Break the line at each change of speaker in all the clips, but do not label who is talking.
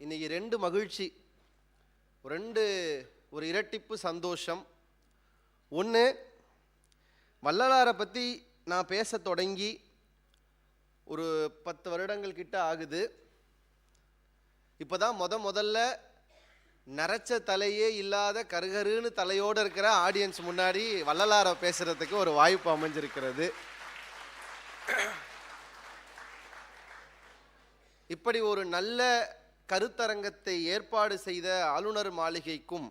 இன்னைக்கு ரெண்டு மகிழ்ச்சி, ஒரு இரட்டிப்பு சந்தோஷம். ஒன்று, வள்ளலாரை பற்றி நான் பேச தொடங்கி ஒரு 10 வருடங்கள் கிட்ட ஆகுது. இப்போ தான் முதல்ல நரைச்ச தலையே இல்லாத கருகருன்னு தலையோடு இருக்கிற ஆடியன்ஸ் முன்னாடி வள்ளலாரை பேசுகிறதுக்கு ஒரு வாய்ப்பு அமைஞ்சிருக்கிறது. இப்படி ஒரு நல்ல கருத்தரங்கத்தை ஏற்பாடு செய்த ஆளுநர் மாளிகைக்கும்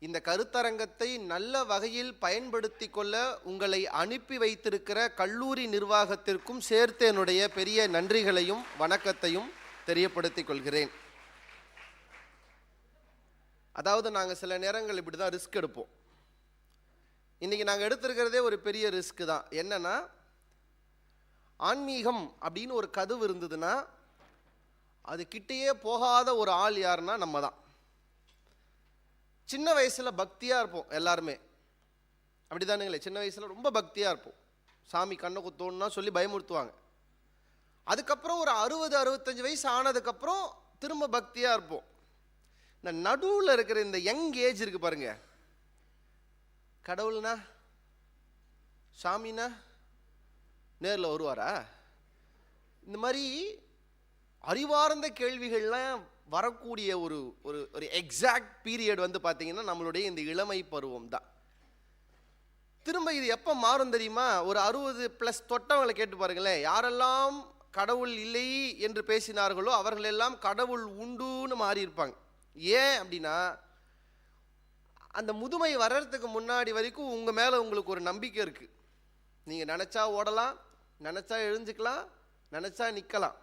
இந்த கருத்தரங்கத்தை நல்ல வகையில் பயன்படுத்தி கொள்ள உங்களை அனுப்பி வைத்திருக்கிற கல்லூரி நிர்வாகத்திற்கும் சேர்த்து என்னுடைய பெரிய நன்றிகளையும் வணக்கத்தையும் தெரியப்படுத்திக் கொள்கிறேன். அதாவது நாங்கள் சில நேரங்கள் இப்படி தான் ரிஸ்க் எடுப்போம். இன்றைக்கி நாங்கள் எடுத்திருக்கிறதே ஒரு பெரிய ரிஸ்க் தான். என்னன்னா, ஆன்மீகம் அப்படின்னு ஒரு கதவு இருந்ததுன்னா அது கிட்டேயே போகாத ஒரு ஆள் யாருன்னா நம்ம தான். சின்ன வயசில் பக்தியாக இருப்போம் எல்லாருமே, அப்படி தானுங்களே? சின்ன வயசில் ரொம்ப பக்தியாக இருப்போம். சாமி கண்ணை குத்தோன்னா சொல்லி பயமுறுத்துவாங்க. அதுக்கப்புறம் ஒரு 60-65 வயசு ஆனதுக்கப்புறம் திரும்ப பக்தியாக இருப்போம். இந்த நடுவில் இருக்கிற இந்த யங் ஏஜ் இருக்குது பாருங்க, கடவுள்னா சாமினா நேரில் வருவாரா? இந்த மாதிரி அறிவார்ந்த கேள்விகள்லாம் வரக்கூடிய ஒரு ஒரு எக்ஸாக்ட் பீரியட் வந்து பார்த்தீங்கன்னா நம்மளுடைய இந்த இளமை பருவம் தான். திரும்ப இது எப்போ மாறும் தெரியுமா? ஒரு 60+ தொட்டவங்களை கேட்டு பாருங்களேன். யாரெல்லாம் கடவுள் இல்லை என்று பேசினார்களோ அவர்களெல்லாம் கடவுள் உண்டுன்னு மாறி இருப்பாங்க. ஏன் அப்படின்னா, அந்த முதுமை வர்றதுக்கு முன்னாடி வரைக்கும் உங்கள் மேலே உங்களுக்கு ஒரு நம்பிக்கை இருக்குது. நீங்கள் நினச்சா ஓடலாம், நினச்சா எழுஞ்சிக்கலாம், நினச்சா நிற்கலாம்.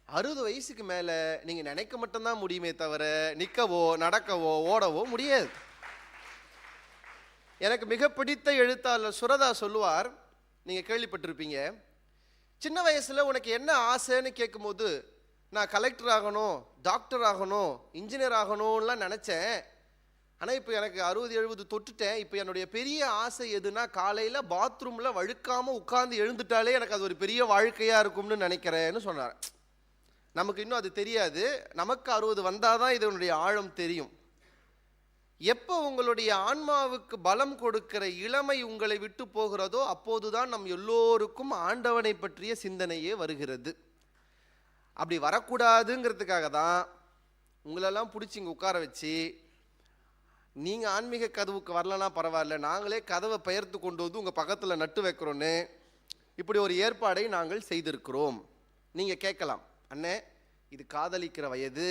60 வயசுக்கு மேலே நீங்கள் நினைக்க மட்டும்தான் முடியுமே தவிர நிற்கவோ நடக்கவோ ஓடவோ முடியாது. எனக்கு மிக பிடித்த எழுத்தாளர் சுரதா சொல்லுவார், நீங்கள் கேள்விப்பட்டிருப்பீங்க. சின்ன வயசில் உனக்கு என்ன ஆசைன்னு கேட்கும்போது, நான் கலெக்டர் ஆகணும், டாக்டர் ஆகணும், இன்ஜினியர் ஆகணும்லாம் நினச்சேன். ஆனால் இப்போ எனக்கு 60-70 தொட்டுட்டேன். இப்போ என்னுடைய பெரிய ஆசை எதுனா, காலையில் பாத்ரூமில் வழுக்காமல் உட்கார்ந்து எழுந்துட்டாலே எனக்கு அது ஒரு பெரிய வாழ்க்கையாக இருக்கும்னு நினைக்கிறேன்னு சொன்னார். நமக்கு இன்னும் அது தெரியாது. நமக்கு 60 வந்தால் தான் இதனுடைய ஆழம் தெரியும். எப்போ உங்களுடைய ஆன்மாவுக்கு பலம் கொடுக்கிற இளமை உங்களை விட்டு போகிறதோ அப்போது தான் நம் எல்லோருக்கும் ஆண்டவனை பற்றிய சிந்தனையே வருகிறது. அப்படி வரக்கூடாதுங்கிறதுக்காக தான் உங்களெல்லாம் பிடிச்சி இங்கே உட்கார வச்சு, நீங்கள் ஆன்மீக கதவுக்கு வரலன்னா பரவாயில்ல, நாங்களே கதவை பெயர்த்து கொண்டு வந்து உங்கள் பக்கத்தில் நட்டு வைக்கிறோன்னு இப்படி ஒரு ஏற்பாடை நாங்கள் செய்திருக்கிறோம். நீங்கள் கேட்கலாம், அண்ணே இது காதலிக்கிற வயது,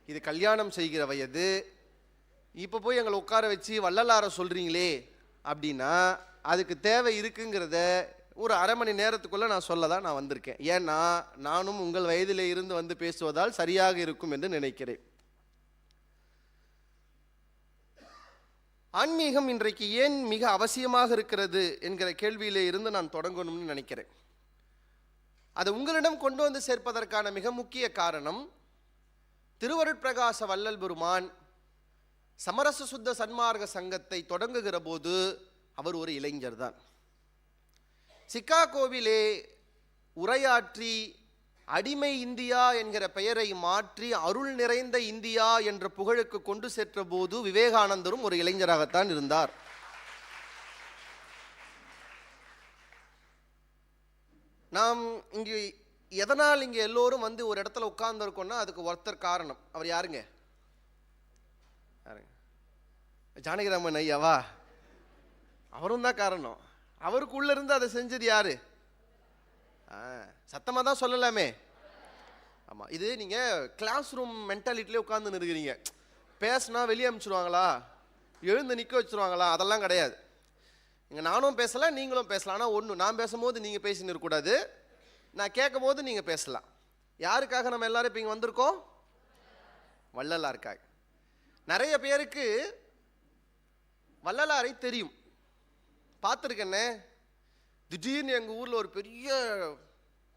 இது கல்யாணம் செய்கிற வயது, இப்போ போய் எங்களை உட்கார வச்சு வள்ளலாரை சொல்கிறீங்களே அப்படின்னா அதுக்கு தேவை இருக்குங்கிறத ஒரு அரை மணி நேரத்துக்குள்ளே நான் சொல்ல தான் நான் வந்திருக்கேன். ஏன்னா நானும் உங்கள் வயதில் இருந்து வந்து பேசுவதால் சரியாக இருக்கும் என்று நினைக்கிறேன். ஆன்மீகம் இன்றைக்கு ஏன் மிக அவசியமாக இருக்கிறது என்கிற கேள்வியிலே இருந்து நான் தொடங்கணும்னு நினைக்கிறேன். அதை உங்களிடம் கொண்டு வந்து சேர்ப்பதற்கான மிக முக்கிய காரணம், திருவருட்பிரகாச வள்ளல் பெருமான் சமரச சுத்த சன்மார்க்க சங்கத்தை தொடங்குகிற போது அவர் ஒரு இளைஞர் தான். சிக்காகோவிலே உரையாற்றி அடிமை இந்தியா என்கிற பெயரை மாற்றி அருள் நிறைந்த இந்தியா என்ற புகழுக்கு கொண்டு சென்ற போது விவேகானந்தரும் ஒரு இளைஞராகத்தான் இருந்தார். நாம் இங்கே எதனால் இங்கே எல்லோரும் வந்து ஒரு இடத்துல உட்கார்ந்துருக்கோம்னா அதுக்கு ஒருத்தர் காரணம். அவர் யாருங்க? ஜானகிராமன் ஐயாவா? அவரும் தான் காரணம். அவருக்குள்ள இருந்து அதை செஞ்சது யாரு? சத்தமாக தான் சொல்லலாமே. ஆமாம், இது நீங்கள் கிளாஸ் ரூம் மென்டாலிட்டிலே உட்காந்து இருக்கிறீங்க. பேசுனா வெளியே அனுப்பிச்சிடுவாங்களா, எழுந்து நிற்க வச்சுருவாங்களா, அதெல்லாம் கிடையாது. இங்கே நானும் பேசலாம், நீங்களும் பேசலாம். ஆனால் ஒன்று, நான் பேசும்போது நீங்கள் பேசின்னு இருக்கக்கூடாது, நான் கேட்கும் போது நீங்கள் பேசலாம். யாருக்காக நம்ம எல்லாரும் இப்போ இங்கே வந்திருக்கோம்? வள்ளலாருக்காக. நிறைய பேருக்கு வள்ளலாரை தெரியும், பார்த்துருக்கேன்னே. திடீர்னு எங்கள் ஊரில் ஒரு பெரிய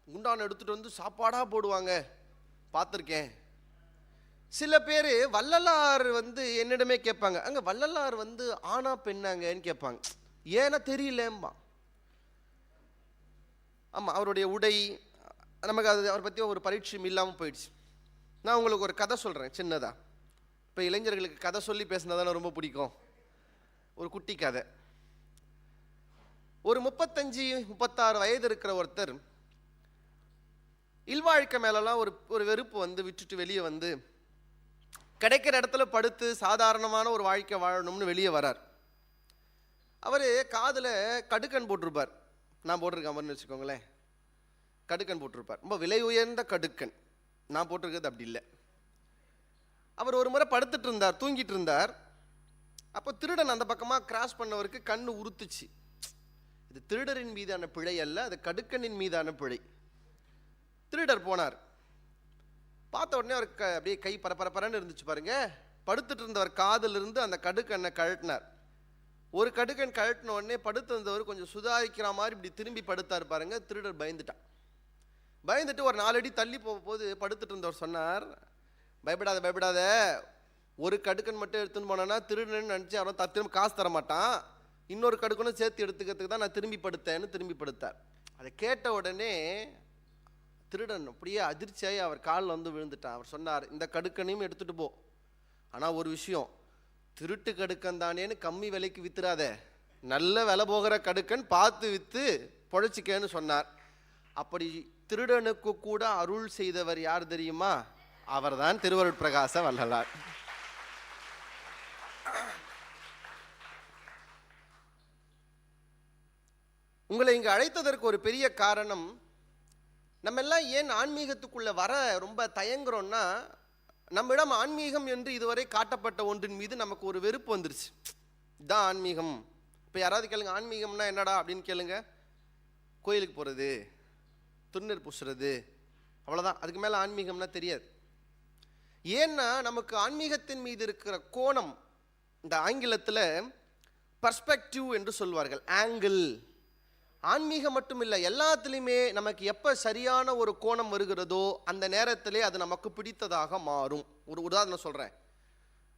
குண்டான் எடுத்துகிட்டு வந்து சாப்பாடாக போடுவாங்க, பார்த்துருக்கேன். சில பேர் வள்ளலார் வந்து என்னிடமே கேட்பாங்க, அங்கே வள்ளலார் வந்து ஆனா பெண்ணாங்கன்னு கேட்பாங்க. ஏன்னா தெரியலம்பா. ஆமாம், அவருடைய உடை நமக்கு அது அவரை பற்றி ஒரு பரிச்சயம் இல்லாமல் போயிடுச்சு. நான் உங்களுக்கு ஒரு கதை சொல்கிறேன் சின்னதா. இப்போ இளைஞர்களுக்கு கதை சொல்லி பேசினதான ரொம்ப பிடிக்கும். ஒரு குட்டி கதை. ஒரு 35-36 வயது இருக்கிற ஒருத்தர் இல்வாழ்க்கை மேலெல்லாம் ஒரு வெறுப்பு வந்து விட்டுட்டு வெளியே வந்து கிடைக்கிற இடத்துல படுத்து சாதாரணமான ஒரு வாழ்க்கை வாழணும்னு வெளியே வரார். அவர் காதில் கடுக்கன் போட்டிருப்பார். நான் போட்டிருக்கேன் மாதிரி வச்சுக்கோங்களேன். கடுக்கன் போட்டிருப்பார், ரொம்ப விலை உயர்ந்த கடுக்கன். நான் போட்டிருக்கிறது அப்படி இல்லை. அவர் ஒரு முறை படுத்துட்டு இருந்தார், தூங்கிட்டு இருந்தார். அப்போ திருடன் அந்த பக்கமாக கிராஸ் பண்ணவருக்கு கண்ணு உறுத்துச்சு. இது திருடரின் மீதான பிழை அல்ல, அது கடுக்கனின் மீதான பிழை. திருடர் போனார். பார்த்த உடனே அவருக்கு அப்படியே கை பரபரன்னு இருந்துச்சு பாருங்க. படுத்துட்டு இருந்தவர் காதிலிருந்து அந்த கடுக்கண்ணை கழட்டினார். ஒரு கடுக்கன் கழட்டின உடனே படுத்திருந்தவர் கொஞ்சம் சுதாரிக்கிற மாதிரி இப்படி திரும்பி படுத்தார் பாருங்க. திருடர் பயந்துட்டான். பயந்துட்டு ஒரு 4 அடி தள்ளி போகும்போது படுத்துட்டு இருந்தவர் சொன்னார், பயப்படாத பயப்படாத, ஒரு கடுக்கன் மட்டும் எடுத்துன்னு போனான்னா திருடன்னு நினச்சி அவன் திரும்ப காசு தர மாட்டான், இன்னொரு கடுக்கனும் சேர்த்து எடுத்துக்கிறதுக்கு தான் நான் திரும்பி படுத்தேன்னு திரும்பி படுத்தார். அதை கேட்ட உடனே திருடன் அப்படியே அதிர்ச்சியாகி அவர் காலில் வந்து விழுந்துட்டான். அவர் சொன்னார், இந்த கடுக்கனையும் எடுத்துகிட்டு போ, ஆனால் ஒரு விஷயம், திருட்டு கடுக்கன் தானேன்னு கம்மி விலைக்கு வித்துறாத, நல்ல விலை போகிற கடுக்கன் பார்த்து விற்று பொழைச்சிக்கன்னு சொன்னார். அப்படி திருடனுக்கு கூட அருள் செய்தவர் யார் தெரியுமா? அவர்தான் திருவருட்பிரகாச வள்ளலார். உங்களை இங்கு அழைத்ததற்கு ஒரு பெரிய காரணம், நம்ம எல்லாம் ஏன் ஆன்மீகத்துக்குள்ள வர ரொம்ப தயங்குறோம்னா, நம்மிடம் ஆன்மீகம் என்று இதுவரை காட்டப்பட்ட ஒன்றின் மீது நமக்கு ஒரு வெறுப்பு வந்துருச்சு. இதுதான் ஆன்மீகம். இப்போ யாராவது கேளுங்க, ஆன்மீகம்னா என்னடா அப்படின்னு கேளுங்க, கோயிலுக்கு போகிறது, திருநீர் பூசுறது, அவ்வளோதான். அதுக்கு மேலே ஆன்மீகம்னா தெரியாது. ஏன்னா நமக்கு ஆன்மீகத்தின் மீது இருக்கிற கோணம், இந்த ஆங்கிலத்தில் பர்ஸ்பெக்டிவ் என்று சொல்வார்கள், ஆங்கிள். ஆன்மீகம் மட்டும் இல்லை, எல்லாத்துலேயுமே நமக்கு எப்போ சரியான ஒரு கோணம் வருகிறதோ அந்த நேரத்திலே அது நமக்கு பிடித்ததாக மாறும். ஒரு உதாரணம் சொல்கிறேன்.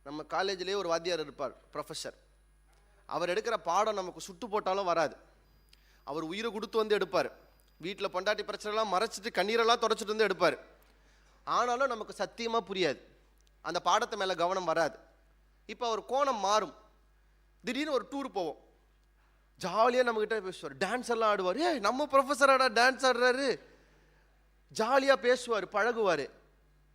நம்ம காலேஜிலே ஒரு வாத்தியார் இருப்பார், ப்ரொஃபஸர். அவர் எடுக்கிற பாடம் நமக்கு சுட்டு போட்டாலும் வராது. அவர் உயிரை கொடுத்து வந்து எடுப்பார். வீட்டில் பொண்டாட்டி பிரச்சனைலாம் மறைச்சிட்டு கண்ணீரெல்லாம் தொடச்சிட்டு வந்து எடுப்பார். ஆனாலும் நமக்கு சத்தியமாக புரியாது, அந்த பாடத்தை மேலே கவனம் வராது. இப்போ அவர் கோணம் மாறும். திடீர்னு ஒரு டூர் போவோம், ஜாலியாக நம்மக்கிட்ட பேசுவார், டான்ஸ் எல்லாம் ஆடுவார். நம்ம ப்ரொஃபஸராடா டான்ஸ் ஆடுறாரு, ஜாலியாக பேசுவார், பழகுவார்.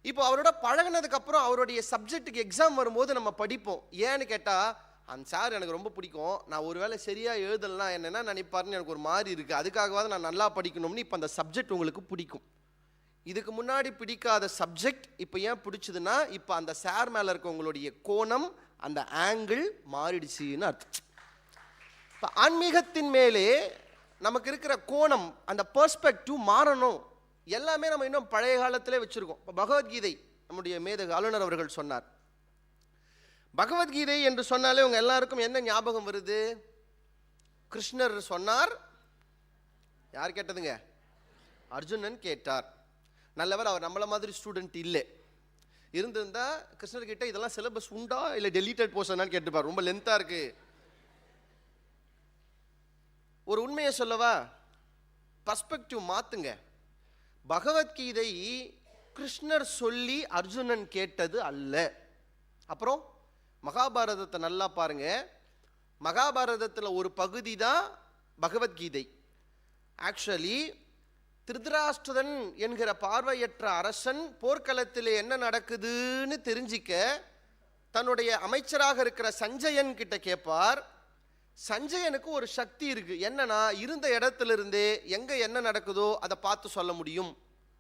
இப்போ அவரோட பழகினதுக்கப்புறம் அவருடைய சப்ஜெக்ட்டுக்கு எக்ஸாம் வரும்போது நம்ம படிப்போம். ஏன்னு கேட்டால், அந்த சார் எனக்கு ரொம்ப பிடிக்கும், நான் ஒரு வேளை சரியாக எழுதலாம் என்னென்னா நினைப்பாருன்னு எனக்கு ஒரு மாதிரி இருக்குது, அதுக்காகவாது நான் நல்லா படிக்கணும்னு இப்போ அந்த சப்ஜெக்ட் உங்களுக்கு பிடிக்கும். இதுக்கு முன்னாடி பிடிக்காத சப்ஜெக்ட் இப்போ ஏன் பிடிச்சதுன்னா, இப்போ அந்த சார் மேலே இருக்க உங்களுடைய கோணம், அந்த ஆங்கிள் மாறிடுச்சுன்னு அர்த்தம். இப்போ ஆன்மீகத்தின் மேலே நமக்கு இருக்கிற கோணம், அந்த பெர்ஸ்பெக்டிவ் மாறணும். எல்லாமே நம்ம இன்னும் பழைய காலத்திலே வச்சுருக்கோம். இப்போ பகவத்கீதை நம்முடைய மேதகு ஆளுநர் அவர்கள் சொன்னார். பகவத்கீதை என்று சொன்னாலே உங்கள் எல்லாருக்கும் என்ன ஞாபகம் வருது? கிருஷ்ணர் சொன்னார். யார் கேட்டதுங்க? அர்ஜுனன் கேட்டார். நல்லவர், அவர் நம்மள மாதிரி ஸ்டூடெண்ட் இல்லை. இருந்திருந்தா கிருஷ்ணர்கிட்ட இதெல்லாம் சிலபஸ் உண்டா இல்லை டெலீட்டட் போர்ஷனான்னு கேட்டுப்பார், ரொம்ப லென்த்தாக இருக்கு. ஒரு உண்மையை சொல்லவா? பர்ஸ்பெக்டிவ் மாத்துங்க. பகவத்கீதை கிருஷ்ணர் சொல்லி அர்ஜுனன் கேட்டது அல்ல. அப்புறம் மகாபாரதத்தை நல்லா பாருங்க. மகாபாரதத்தில் ஒரு பகுதி தான் பகவத்கீதை. ஆக்சுவலி திருதராஷ்டிரன் என்கிற பார்வையற்ற அரசன் போர்க்களத்தில் என்ன நடக்குதுன்னு தெரிஞ்சிக்க தன்னுடைய அமைச்சராக இருக்கிற சஞ்சயன் கிட்ட கேட்பார். சஞ்சயனுக்கு ஒரு சக்தி இருக்கு, என்னன்னா இருந்த இடத்துல இருந்தே எங்க என்ன நடக்குதோ அதை பார்த்து சொல்ல முடியும்.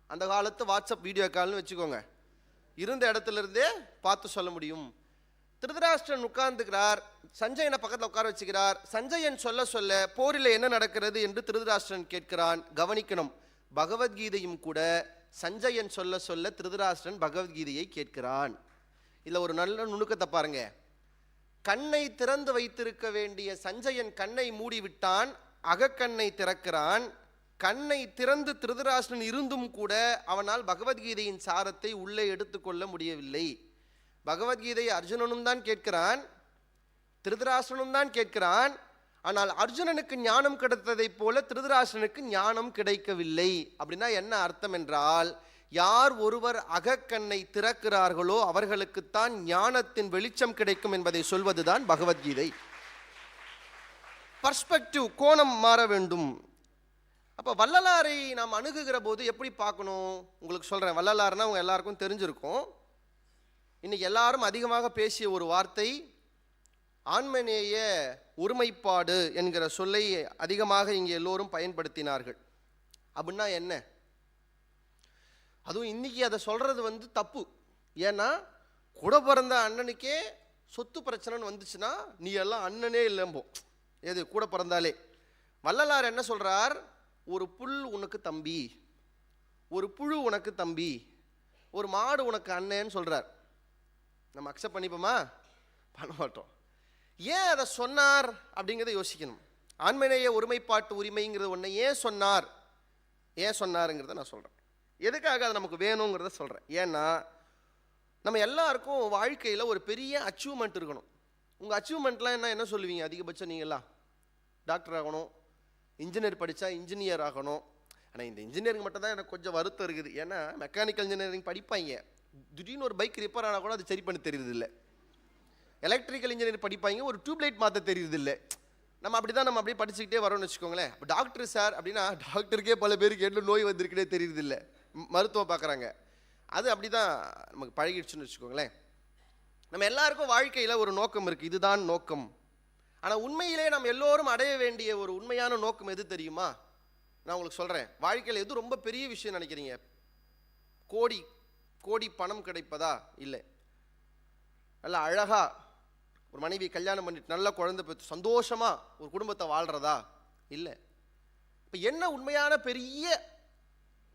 அந்த காலத்து வாட்ஸ்அப் வீடியோ கால்னு வச்சுக்கோங்க, இருந்த இடத்துல இருந்தே பார்த்து சொல்ல முடியும். திருதராஷ்டிரன் உட்கார்ந்துக்கிறார், சஞ்சயனை பக்கத்தில் உட்கார வச்சுக்கிறார். சஞ்சயன் சொல்ல சொல்ல போரில் என்ன நடக்கிறது என்று திருதராஷ்டிரன் கேட்கிறான். கவனிக்கணும், பகவத்கீதையும் கூட சஞ்சயன் சொல்ல சொல்ல திருதராஷ்டிரன் பகவத்கீதையை கேட்கிறான். இதில் ஒரு நல்ல நுணுக்கத்தை பாருங்க. கண்ணை திறந்து வைத்திருக்க வேண்டிய சஞ்சயன் கண்ணை மூடிவிட்டான், அகக்கண்ணை திறக்கிறான். கண்ணை திறந்து திருதராஷ்டிரன் இருந்தும் கூட அவனால் பகவத்கீதையின் சாரத்தை உள்ளே எடுத்துக்கொள்ள முடியவில்லை. பகவத்கீதையை அர்ஜுனனும் தான் கேட்கிறான், திருதராஷ்டிரனும் தான் கேட்கிறான். ஆனால் அர்ஜுனனுக்கு ஞானம் கிடைத்ததை போல திருதராஷ்டிரனுக்கு ஞானம் கிடைக்கவில்லை. அப்படின்னா என்ன அர்த்தம் என்றால், யார் ஒருவர் அகக்கண்ணை திறக்கிறார்களோ அவர்களுக்குத்தான் ஞானத்தின் வெளிச்சம் கிடைக்கும் என்பதை சொல்வதுதான் பகவத்கீதை. பர்ஸ்பெக்டிவ், கோணம் மாற வேண்டும். அப்போ வள்ளலாரை நாம் அணுகுகிற போது எப்படி பார்க்கணும்? உங்களுக்கு சொல்கிறேன். வள்ளலார்னா அவங்க எல்லாருக்கும் தெரிஞ்சிருக்கும். இன்னைக்கு எல்லாரும் அதிகமாக பேசிய ஒரு வார்த்தை ஆன்மநேய ஒருமைப்பாடு என்கிற சொல்லை அதிகமாக இங்கே எல்லோரும் பயன்படுத்தினார்கள். அப்படின்னா என்ன? அதுவும் இன்னைக்கு அதை சொல்றது தப்பு. ஏன்னா கூட பிறந்த அண்ணனுக்கே சொத்து பிரச்சனைன்னு வந்துச்சுன்னா நீ எல்லாம் அண்ணனே இல்லம்போ. எது கூட பிறந்தாலே. வள்ளலார் என்ன சொல்றார்? ஒரு புல் உனக்கு தம்பி, ஒரு புழு உனக்கு தம்பி, ஒரு மாடு உனக்கு அண்ணன்னு சொல்றார். நம்ம அக்செப்ட் பண்ணிப்போமா? பண்ண மாட்டோம். ஏன் அதை சொன்னார் அப்படிங்கிறத யோசிக்கணும். ஆன்மநேய ஒருமைப்பாட்டு உரிமைங்கிறது ஒன்று ஏன் சொன்னார், ஏன் சொன்னாருங்கிறத நான் சொல்கிறேன். எதுக்காக அது நமக்கு வேணுங்கிறத சொல்கிறேன். ஏன்னா நம்ம எல்லாருக்கும் வாழ்க்கையில் ஒரு பெரிய அச்சீவ்மெண்ட் இருக்கணும். உங்கள் அச்சீவ்மெண்ட்லாம் என்ன சொல்லுவீங்க? அதிகபட்சம் நீங்கள்லாம் டாக்டர் ஆகணும், இன்ஜினியர் படித்தா இன்ஜினியர் ஆகணும். ஆனால் இந்த இன்ஜினியரிங் மட்டும் தான் எனக்கு கொஞ்சம் வருத்தம் இருக்குது. ஏன்னா மெக்கானிக்கல் இன்ஜினியரிங் படிப்பாங்க, திடீர்னு ஒரு பைக் ரிப்பேர் ஆனால் கூட அது சரி பண்ண தெரியுதில்லை. எலக்ட்ரிக்கல் இன்ஜினியர் படிப்பாங்க, ஒரு டியூப்லைட் மாற்ற தெரியுதில்லை. நம்ம அப்படியே படிச்சுக்கிட்டே வரோம்னு வச்சுக்கோங்களேன். இப்போ டாக்டர் சார் அப்படின்னா டாக்டருக்கே பல பேருக்கு என்ன நோய் வந்திருக்குன்னே தெரியுதில்லை, மருத்துவம் பார்க்குறாங்க. அது அப்படி தான் நமக்கு பழகிடுச்சுன்னு வச்சுக்கோங்களேன். நம்ம எல்லாருக்கும் வாழ்க்கையில் ஒரு நோக்கம் இருக்குது, இதுதான் நோக்கம். ஆனால் உண்மையிலே நம்ம எல்லோரும் அடைய வேண்டிய ஒரு உண்மையான நோக்கம் எது தெரியுமா? நான் உங்களுக்கு சொல்கிறேன். வாழ்க்கையில் எது ரொம்ப பெரிய விஷயம் நினைக்கிறீங்க? கோடி கோடி பணம் கிடைப்பதா? இல்லை. நல்லா அழகா ஒரு மனைவி கல்யாணம் பண்ணிட்டு நல்ல குழந்தை பெற்று சந்தோஷமா ஒரு குடும்பத்தை வாழ்றதா? இல்லை. இப்போ என்ன உண்மையான பெரிய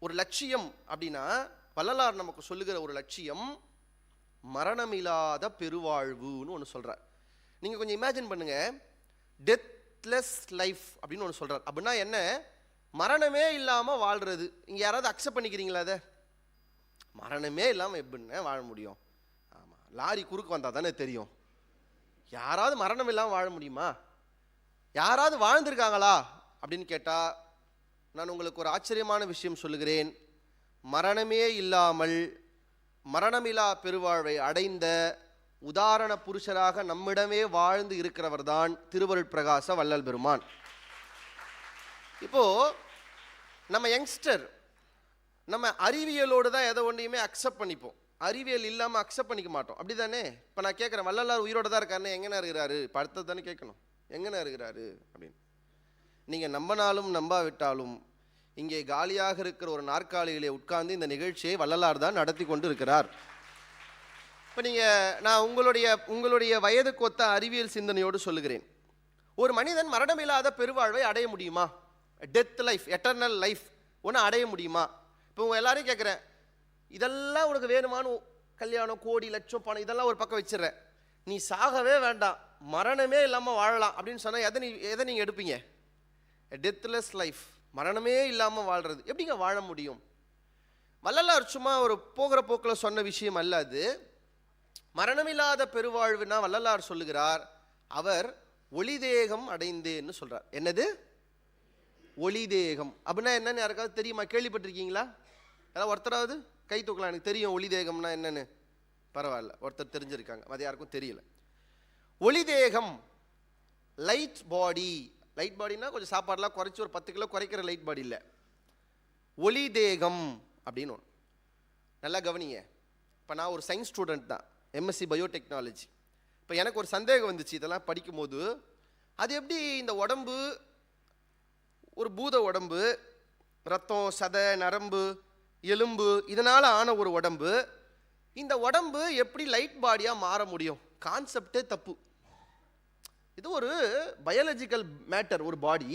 ஒரு லட்சியம் அப்படின்னா, வள்ளலார் நமக்கு சொல்லுகிற ஒரு லட்சியம் மரணமில்லாத பெருவாழ்வுன்னு ஒன்று சொல்றார். நீங்க கொஞ்சம் இமேஜின் பண்ணுங்க, டெத்லெஸ் லைஃப் அப்படின்னு ஒன்று சொல்றார். அப்படின்னா என்ன? மரணமே இல்லாம வாழ்றது. இங்க யாராவது அக்செப்ட் பண்ணிக்கிறீங்களா? அதை மரணமே இல்லாம எப்படின்னு வாழ முடியும்? ஆமா, லாரி குறுக்கு வந்தா தானே தெரியும். யாராவது மரணம் இல்லாமல் வாழ முடியுமா? யாராவது வாழ்ந்திருக்காங்களா அப்படின்னு கேட்டா நான் உங்களுக்கு ஒரு ஆச்சரியமான விஷயம் சொல்லுகிறேன். மரணமே இல்லாமல் மரணமில்லா பெருவாழ்வை அடைந்த உதாரண புருஷராக நம்மிடமே வாழ்ந்து இருக்கிறவர் தான் திருவருட் பிரகாச வள்ளல் பெருமான். இப்போ நம்ம யங்ஸ்டர் நம்ம அறிவியலோடு தான் எதை ஒன்றையுமே அக்செப்ட் பண்ணிப்போம், அறிவியல் இல்லாமல் அக்செப்ட் பண்ணிக்க மாட்டோம். அப்படி தானே? இப்போ நான் கேட்குறேன், வள்ளலார் உயிரோடு தான் இருக்காருன்னு எங்கேனா இருக்கிறாரு? இப்போ அடுத்தது தானே கேட்கணும், எங்கேனா இருக்கிறாரு அப்படின்னு. நீங்கள் நம்பினாலும் நம்பாவிட்டாலும் இங்கே காலியாக இருக்கிற ஒரு நாற்காலியிலே உட்கார்ந்து இந்த நிகழ்ச்சியை வள்ளலார் தான் நடத்தி கொண்டு இருக்கிறார். இப்போ நான் உங்களுடைய வயதுக்கு ஒத்த அறிவியல் சிந்தனையோடு சொல்லுகிறேன். ஒரு மனிதன் மரணமில்லாத பெருவாழ்வை அடைய முடியுமா? டெத் லைஃப், எட்டர்னல் லைஃப் ஒன்று அடைய முடியுமா? இப்போ உங்கள் எல்லாரையும் கேட்குறேன், இதெல்லாம் உனக்கு வேணுமானு, கல்யாணம், கோடி, லட்சம், பணம், இதெல்லாம் ஒரு பக்கம் வச்சிடறேன், நீ சாகவே வேண்டாம், மரணமே இல்லாமல் வாழலாம் அப்படின்னு சொன்னால் எதை நீங்கள் எடுப்பீங்க? டெத்லெஸ் லைஃப், மரணமே இல்லாமல் வாழ்றது எப்படிங்க வாழ முடியும்? வள்ளலார் சும்மா ஒரு போகிற போக்கில் சொன்ன விஷயம் அல்ல அது. மரணமில்லாத பெருவாழ்வுனா வள்ளலார் சொல்லுகிறார், அவர் ஒளிதேகம் அடைந்தேன்னு சொல்றார். என்னது ஒளிதேகம் அப்படின்னா என்னன்னு யாருக்காவது தெரியுமா? கேள்விப்பட்டிருக்கீங்களா? ஏதாவது ஒருத்தராவது கை தூக்கலாம். எனக்கு தெரியும் ஒளிதேகம்னா என்னன்னு. பரவாயில்ல, ஒருத்தர் தெரிஞ்சிருக்காங்க, அது யாருக்கும் தெரியல. ஒளிதேகம் லைட் பாடி. லைட் பாடினா கொஞ்சம் சாப்பாடுலாம் குறைச்சி ஒரு 10 கிலோ குறைக்கிற லைட் பாடி இல்லை, ஒளிதேகம் அப்படின்னு ஒன்று. நல்லா கவனிங்க. இப்போ நான் ஒரு சயின்ஸ் ஸ்டூடெண்ட் தான், எம்எஸ்சி பயோடெக்னாலஜி. இப்போ எனக்கு ஒரு சந்தேகம் வந்துச்சு இதெல்லாம் படிக்கும்போது, அது எப்படி இந்த உடம்பு ஒரு பூத உடம்பு, ரத்தம், சதை, நரம்பு, எலும்பு இதனால் ஆன ஒரு உடம்பு, இந்த உடம்பு எப்படி லைட் பாடியாக மாற முடியும்? கான்செப்டே தப்பு. இது ஒரு பயாலஜிக்கல் மேட்டர், ஒரு பாடி.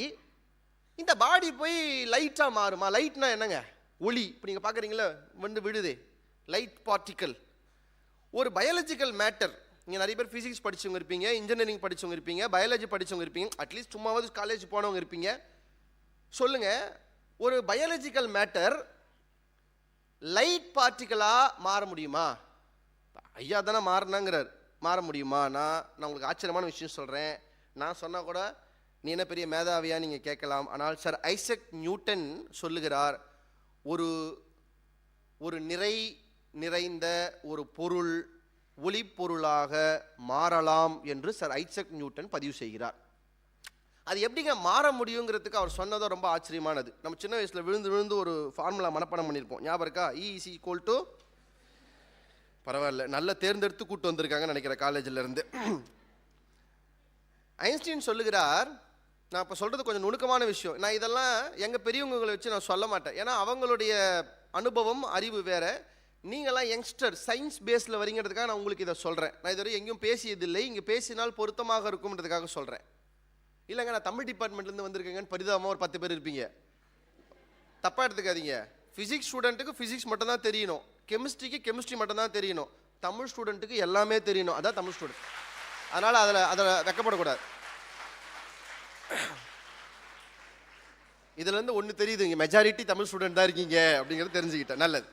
இந்த பாடி போய் லைட்டாக மாறுமா? லைட்னா என்னங்க? ஒளி. இப்போ நீங்கள் பார்க்குறீங்களா விழுதே, லைட் பார்ட்டிக்கல். ஒரு பயாலஜிக்கல் மேட்டர். நீங்கள் நிறைய பேர் ஃபிசிக்ஸ் படித்தவங்க இருப்பீங்க, இன்ஜினியரிங் படித்தவங்க இருப்பீங்க, பயாலஜி படித்தவங்க இருப்பீங்க, அட்லீஸ்ட் சும்மாவது காலேஜ் போனவங்க இருப்பீங்க. சொல்லுங்க, ஒரு பயாலஜிக்கல் மேட்டர் லைட் பார்ட்டிக்கலாக மாற முடியுமா? ஐயா தானே மாறினாங்கிறார், மாற முடியுமா? நான் உங்களுக்கு ஆச்சரியமான விஷயம் சொல்கிறேன். நான் சொன்னால் கூட நீ என்ன பெரிய மேதாவியா நீங்கள் கேட்கலாம். ஆனால் சார் ஐசக் நியூட்டன் சொல்லுகிறார், ஒரு ஒரு நிறைந்த ஒரு பொருள் ஒளிப்பொருளாக மாறலாம் என்று சர் ஐசக் நியூட்டன் பதிவு செய்கிறார். அது எப்படிங்க மாற முடியுங்கிறதுக்கு அவர் சொன்னதோ ரொம்ப ஆச்சரியமானது. நம்ம சின்ன வயசில் விழுந்து ஒரு ஃபார்முலா மனப்பாடம் பண்ணியிருப்போம், ஞாபகம் இருக்கா? E= பரவாயில்ல, நல்ல தேர்ந்தெடுத்து கூட்டு வந்திருக்காங்கன்னு நினைக்கிற காலேஜில் இருந்து. ஐன்ஸ்டீன் சொல்லுகிறார், நான் இப்போ சொல்கிறது கொஞ்சம் நுணுக்கமான விஷயம், நான் இதெல்லாம் எங்கள் பெரியவங்களை வச்சு நான் சொல்ல மாட்டேன், ஏன்னா அவங்களுடைய அனுபவம் அறிவு வேறு. நீங்களாம் யங்ஸ்டர் சயின்ஸ் பேஸில் வரீங்கிறதுக்காக நான் உங்களுக்கு இதை சொல்கிறேன். நான் இதுவரை எங்கேயும் பேசியதில்லை, இங்கே பேசினால் பொருத்தமாக இருக்கும்ன்றதுக்காக சொல்கிறேன். இல்லைங்க நான் தமிழ் டிபார்ட்மெண்ட்லேருந்து வந்திருக்கேங்கன்னு பரிதாபமாக ஒரு 10 பேர் இருப்பீங்க, தப்பாக எடுத்துக்காதீங்க. ஃபிசிக்ஸ் ஸ்டூடெண்ட்டுக்கு ஃபிசிக்ஸ் மட்டும் தான் தெரியணும், கெமிஸ்ட்ரிக்கு கெமிஸ்ட்ரி மட்டும் தான் தெரியணும், தமிழ் ஸ்டூடெண்ட்டுக்கு எல்லாமே தெரியணும், அதான் தமிழ் ஸ்டூடெண்ட். அதனால் அதில் வெக்கப்படக்கூடாது. இதுலேருந்து ஒன்று தெரியுது, இங்கே மெஜாரிட்டி தமிழ் ஸ்டூடெண்ட் தான் இருக்கீங்க அப்படிங்கிறது தெரிஞ்சுக்கிட்டேன், நல்லது.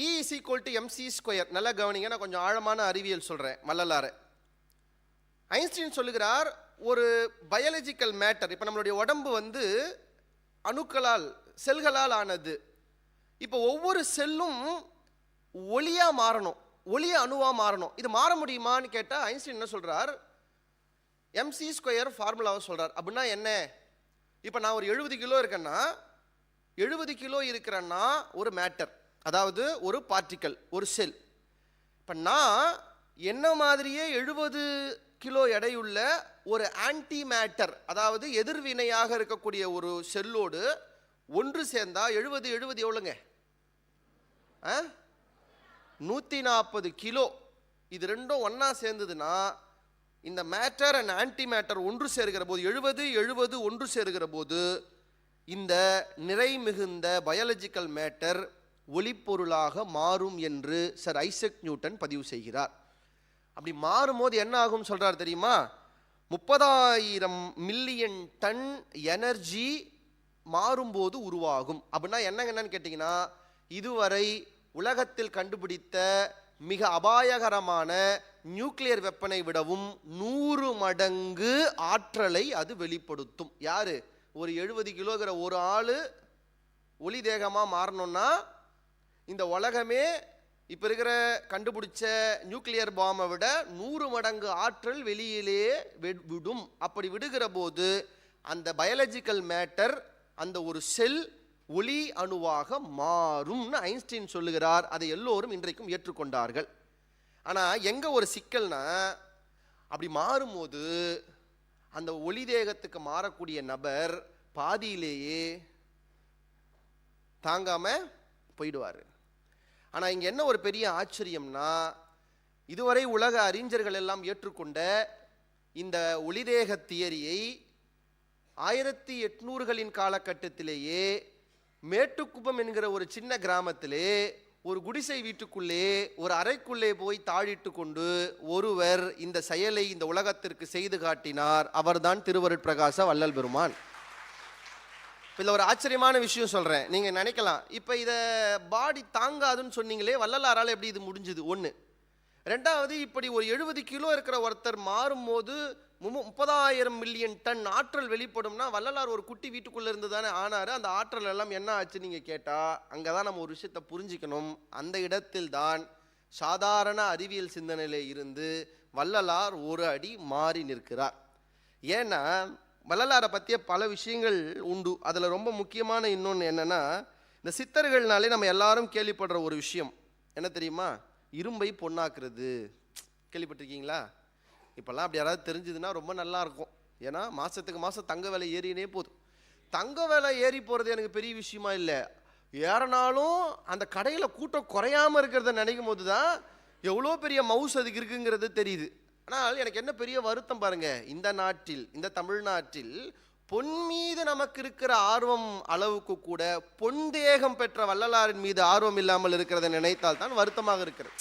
E=mc². நல்லா கவனிங்க, நான் கொஞ்சம் ஆழமான அறிவியல் சொல்கிறேன் வள்ளலாறு. ஐன்ஸ்டீன் சொல்லுகிறார், ஒரு பயாலஜிக்கல் மேட்டர், இப்போ நம்மளுடைய உடம்பு அணுக்களால் செல்களால் ஆனது. இப்போ ஒவ்வொரு செல்லும் ஒளியாக மாறணும், ஒளிய அணுவாக மாறணும். இது மாற முடியுமான்னு கேட்டால் ஐன்ஸ்டீன் என்ன சொல்கிறார், mc² ஃபார்முலாவை சொல்கிறார். அப்படின்னா என்ன? இப்போ நான் ஒரு 70 கிலோ இருக்கேன்னா, 70 கிலோ இருக்கிறேன்னா ஒரு மேட்டர், அதாவது ஒரு பார்ட்டிக்கல், ஒரு செல். இப்போ நான் என்ன மாதிரியே 70 கிலோ எடையுள்ள ஒரு ஆன்டி மேட்டர், அதாவது எதிர்வினையாக இருக்கக்கூடிய ஒரு செல்லோடு ஒன்று சேர்ந்தா 70 எவ்வளோங்க? 140 கிலோ. இது ரெண்டும் ஒன்றா சேர்ந்ததுன்னா இந்த மேட்டர் அண்ட் ஆன்டி மேட்டர் ஒன்று சேர்கிற போது 70 ஒன்று சேர்கிற போது இந்த நிறை மிகுந்த பயாலஜிக்கல் மேட்டர் ஒளிப்பொருளாக மாறும் என்று சர் ஐசக் நியூட்டன் பதிவு செய்கிறார். அப்படி மாறும்போது என்ன ஆகும் சொல்றார் தெரியுமா? 30,000 மில்லியன் டன் எனர்ஜி மாறும்போது உருவாகும். அப்படின்னா என்னன்னு கேட்டிங்கன்னா, இதுவரை உலகத்தில் கண்டுபிடித்த மிக அபாயகரமான நியூக்ளியர் வெப்பனை விடவும் 100 மடங்கு ஆற்றலை அது வெளிப்படுத்தும். யாரு? ஒரு 70 கிலோகிற ஒரு ஆள் ஒளி தேகமாக மாறணும்னா இந்த உலகமே இப்போ இருக்கிற கண்டுபிடிச்ச நியூக்ளியர் பாம்பை விட 100 மடங்கு ஆற்றல் வெளியிலே விடும். அப்படி விடுகிற போது அந்த பயாலஜிக்கல் மேட்டர், அந்த ஒரு செல் ஒளி அணுவாக மாறும்னு ஐன்ஸ்டீன் சொல்லுகிறார். அதை எல்லோரும் இன்றைக்கும் ஏற்றுக்கொண்டார்கள். ஆனால் எங்கே ஒரு சிக்கல்னா, அப்படி மாறும்போது அந்த ஒளி தேகத்துக்கு மாறக்கூடிய நபர் பாதியிலேயே தாங்காமல் போயிடுவார். ஆனால் இங்கே என்ன ஒரு பெரிய ஆச்சரியம்னா, இதுவரை உலக அறிஞர்கள் எல்லாம் ஏற்றுக்கொண்ட இந்த ஒளிதேக தியரியை 1800களின் காலகட்டத்திலேயே மேட்டுக்குப்பம் என்கிற ஒரு சின்ன கிராமத்திலே ஒரு குடிசை வீட்டுக்குள்ளே ஒரு அறைக்குள்ளே போய் தாழிட்டு கொண்டு ஒருவர் இந்த செயலை இந்த உலகத்திற்கு செய்து காட்டினார். அவர்தான் திருவருட்பிரகாச வள்ளல் பெருமான். இதில் ஒரு ஆச்சரியமான விஷயம் சொல்கிறேன். நீங்கள் நினைக்கலாம், இப்போ இதை பாடி தாங்காதுன்னு சொன்னீங்களே, வள்ளலாரால் எப்படி இது முடிஞ்சுது? ஒன்று. ரெண்டாவது, இப்படி ஒரு 70 கிலோ இருக்கிற ஒருத்தர் மாறும்போது 30,000 மில்லியன் டன் ஆற்றல் வெளிப்படும்னா, வள்ளலார் ஒரு குட்டி வீட்டுக்குள்ளே இருந்து தானே ஆனார். அந்த ஆற்றல் எல்லாம் என்ன ஆச்சு நீங்கள் கேட்டால், அங்கே தான் நம்ம ஒரு விஷயத்தை புரிஞ்சுக்கணும். அந்த இடத்தில் தான் சாதாரண அறிவியல் சிந்தனையிலே இருந்து வள்ளலார் ஒரு அடி மாறி நிற்கிறார். ஏன்னா வள்ளலாரை பற்றிய பல விஷயங்கள் உண்டு. அதில் ரொம்ப முக்கியமான இன்னொன்று என்னென்னா, இந்த சித்தர்கள்னாலே நம்ம எல்லாரும் கேள்விப்படுற ஒரு விஷயம் என்ன தெரியுமா? இரும்பை பொண்ணாக்குறது. கேள்விப்பட்டிருக்கீங்களா? இப்போல்லாம் அப்படி யாராவது தெரிஞ்சதுன்னா ரொம்ப நல்லாயிருக்கும். ஏன்னா மாதத்துக்கு மாதம் தங்க விலை ஏறினே போதும். தங்க விலை ஏறி போகிறது எனக்கு பெரிய விஷயமா இல்லை, ஏறனாலும் அந்த கடையில் கூட்டம் குறையாமல் இருக்கிறத நினைக்கும் போது தான் எவ்வளோ பெரிய மவுஸ் அதுக்கு இருக்குங்கிறது தெரியுது. ஆனால் எனக்கு என்ன பெரிய வருத்தம் பாருங்க, இந்த நாட்டில், இந்த தமிழ்நாட்டில் பொன் மீது நமக்கு இருக்கிற ஆர்வம் அளவுக்கு கூட பொன் தேகம் பெற்ற வள்ளலாரின் மீது ஆர்வம் இல்லாமல் இருக்கிறத நினைத்தால் தான் வருத்தமாக இருக்கிறது.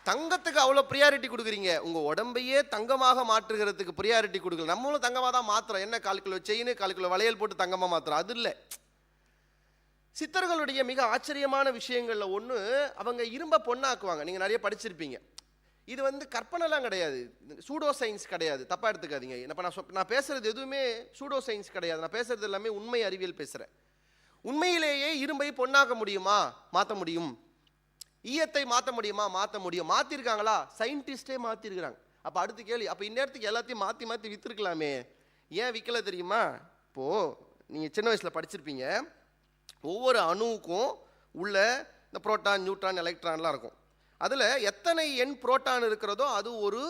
தங்கத்துக்கு அவ்வளோ ப்ரியாரிட்டி கொடுக்குறீங்க, உங்கள் உடம்பையே தங்கமாக மாற்றுகிறதுக்கு ப்ரியாரிட்டி கொடுக்கல. நம்மளும் தங்கமாக தான் மாற்றுறோம். என்ன 4 கிலோ செயின் 4 கிலோ வளையல் போட்டு தங்கமாக மாற்றுறோம், அது இல்லை. சித்தர்களுடைய மிக ஆச்சரியமான விஷயங்களில் ஒன்று, அவங்க இரும்பை பொண்ணாக்குவாங்க. நீங்கள் நிறைய படிச்சிருப்பீங்க. இது கற்பனைலாம் கிடையாது, சூடோ சயின்ஸ் கிடையாது, தப்பாக எடுத்துக்காதீங்க. இப்போ நான் பேசுகிறது எதுவுமே சூடோ சயின்ஸ் கிடையாது. நான் பேசுகிறது எல்லாமே உண்மை அறிவியல் பேசுகிறேன். உண்மையிலேயே இரும்பை பொன்னாக்க முடியுமா? மாற்ற முடியும். ஈயத்தை மாற்ற முடியுமா? மாற்ற முடியும். மாற்றிருக்காங்களா? சயின்டிஸ்டே மாற்றிருக்கிறாங்க. அப்போ அடுத்த கேள்வி, அப்போ இந்நேரத்துக்கு எல்லாத்தையும் மாற்றி மாற்றி விற்றுருக்கலாமே, ஏன் விற்கல தெரியுமா? இப்போது நீங்கள் சின்ன வயசில் படிச்சிருப்பீங்க, ஒவ்வொரு அணுவுக்கும் உள்ள இந்த புரோட்டான், நியூட்ரான், எலக்ட்ரான்லாம் இருக்கும். அதில் எத்தனை எண் புரோட்டான் இருக்கிறதோ அது ஒரு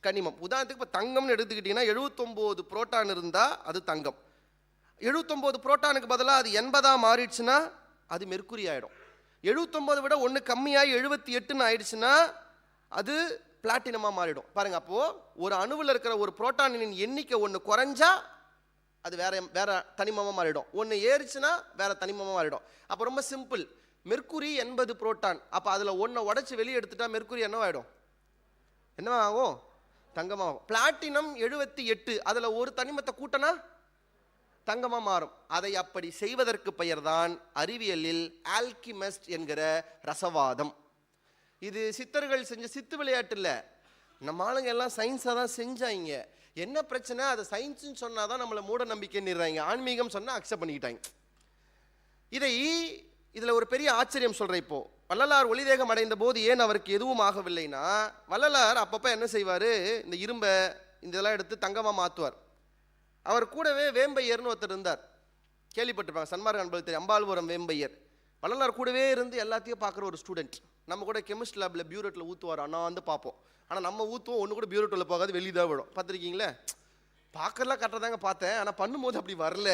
கனிமம். உதாரணத்துக்கு இப்போ தங்கம்னு எடுத்துக்கிட்டிங்கன்னா 79 புரோட்டான் இருந்தால் அது தங்கம். 79 புரோட்டானுக்கு பதிலாக அது 80 மாறிடுச்சுன்னா அது மெர்க்குரி ஆகிடும். 79 விட ஒன்று கம்மியாகி 78ன்னு ஆயிடுச்சுன்னா அது பிளாட்டினமாக மாறிடும். பாருங்கள், அப்போது ஒரு அணுவில் இருக்கிற ஒரு புரோட்டானின் எண்ணிக்கை ஒன்று குறைஞ்சா அது வேற தனிமமாக மாறிடும், ஒன்று ஏறிச்சுன்னா வேற தனிமமாக மாறிடும். அப்போ ரொம்ப சிம்பிள், மெர்க்குரி 80 புரோட்டான், அப்போ அதில் ஒன்றை உடச்சி வெளியே எடுத்துட்டா மெர்க்குரி என்னவாயிடும்? என்னவாகும்? தங்கமாகும். பிளாட்டினம் 78, அதில் ஒரு தனிமத்தை கூட்டனா தங்கமாக மாறும். அதை அப்படி செய்வதற்கு பெயர்தான் அறிவியலில் ஆல்கிமிஸ்ட் என்கிற ரசவாதம். இது சித்தர்கள் செஞ்ச சித்து விளையாட்டு இல்லை, நம்ம ஆளுங்க எல்லாம் சயின்ஸாக தான் செஞ்சாங்க. என்ன பிரச்சனை? அது சயின்ஸ்ன்னு சொன்னால் தான் நம்மளை மூட நம்பிக்கைன்னுறாங்க, ஆன்மீகம் சொன்னால் அக்செப்ட் பண்ணிக்கிட்டாங்க. இதில் ஒரு பெரிய ஆச்சரியம் சொல்கிறேன். இப்போ வள்ளலார் ஒளிதேகம் அடைந்த போது ஏன் அவருக்கு எதுவும் ஆகவில்லைன்னா, வள்ளலார் அப்பப்போ என்ன செய்வார், இந்த இரும்பை இதெல்லாம் எடுத்து தங்கமாக மாற்றுவார். அவர் கூடவே வேம்பையர்னு ஒருத்தர் இருந்தார், கேள்விப்பட்டிருப்பாங்க, சன்மார்க்க அன்பர்கள் தெரியும், அம்பாள்புரம் வேம்பையர். வள்ளலார் கூடவே இருந்து எல்லாத்தையும் பார்க்குற ஒரு ஸ்டூடெண்ட். நம்ம கூட கெமிஸ்ட்ரி லேபில் பியூரெட்டில் ஊற்றுவார், அண்ணாந்து பார்ப்போம். ஆனால் நம்ம ஊற்றுவோம், ஒன்று கூட பியூரெட்டில் போகாது, வெளியே தான் விடும். பார்த்துருக்கீங்களே? பார்க்கறலாம் கரெக்டாக தாங்க பார்த்தேன், ஆனால் பண்ணும்போது அப்படி வரல.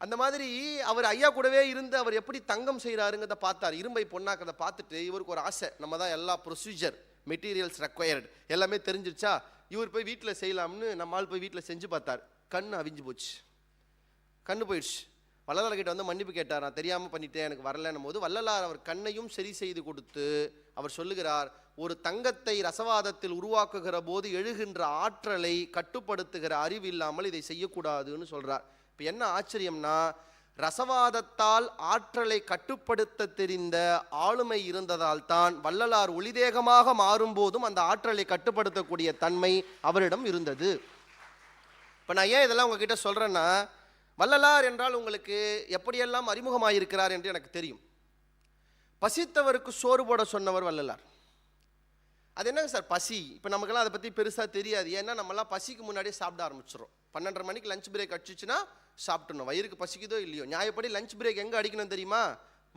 அந்த மாதிரி அவர் ஐயா கூடவே இருந்து அவர் எப்படி தங்கம் செய்கிறாருங்கிறத பார்த்தார், இரும்பை பொண்ணாக்கிறத பார்த்துட்டு இவருக்கு ஒரு ஆசை, நம்ம தான் எல்லா ப்ரொசீஜர், மெட்டீரியல்ஸ் ரெக்வயர்டு எல்லாமே தெரிஞ்சிருச்சா, இவர் போய் வீட்டில் செய்யலாம்னு நம்ம ஆள் போய் வீட்டில் செஞ்சு பார்த்தார். கண் அவிஞ்சு போச்சு, கண்ணு போயிடுச்சு. வள்ளலார் கிட்ட வந்து மன்னிப்பு கேட்டார், நான் தெரியாமல் பண்ணிட்டேன், எனக்கு வரலன்னும் போது வள்ளலார் அவர் கண்ணையும் சரி செய்து கொடுத்து அவர் சொல்லுகிறார், ஒரு தங்கத்தை ரசவாதத்தில் உருவாக்குகிற போது எழுகின்ற ஆற்றலை கட்டுப்படுத்துகிற அறிவு இல்லாமல் இதை செய்யக்கூடாதுன்னு சொல்கிறார். இப்போ என்ன ஆச்சரியம்னா, ரசவாதத்தால் ஆற்றலை கட்டுப்படுத்த தெரிந்த ஆளுமை இருந்ததால் தான் வள்ளலார் ஒளிதேகமாக மாறும்போதும் அந்த ஆற்றலை கட்டுப்படுத்தக்கூடிய தன்மை அவரிடம் இருந்தது. இப்போ நான் ஏன் இதெல்லாம் உங்ககிட்ட சொல்கிறேன்னா, வள்ளலார் என்றால் உங்களுக்கு எப்படியெல்லாம் அறிமுகமாயிருக்கிறார் என்று எனக்கு தெரியும். பசித்தவருக்கு சோறு போட சொன்னவர் வள்ளலார். அது என்னங்க சார் பசி? இப்போ நமக்கெல்லாம் அதை பற்றி பெருசாக தெரியாது, ஏன்னா நம்மலாம் பசிக்கு முன்னாடியே சாப்பிட ஆரம்பிச்சிடும். 12:30 மணிக்கு லஞ்ச் பிரேக் அடிச்சுன்னா சாப்பிட்டணும், வயிறுக்கு பசிக்குதோ இல்லையோ. நியாயப்படி லஞ்ச் பிரேக் எங்கே அடிக்கணும் தெரியுமா?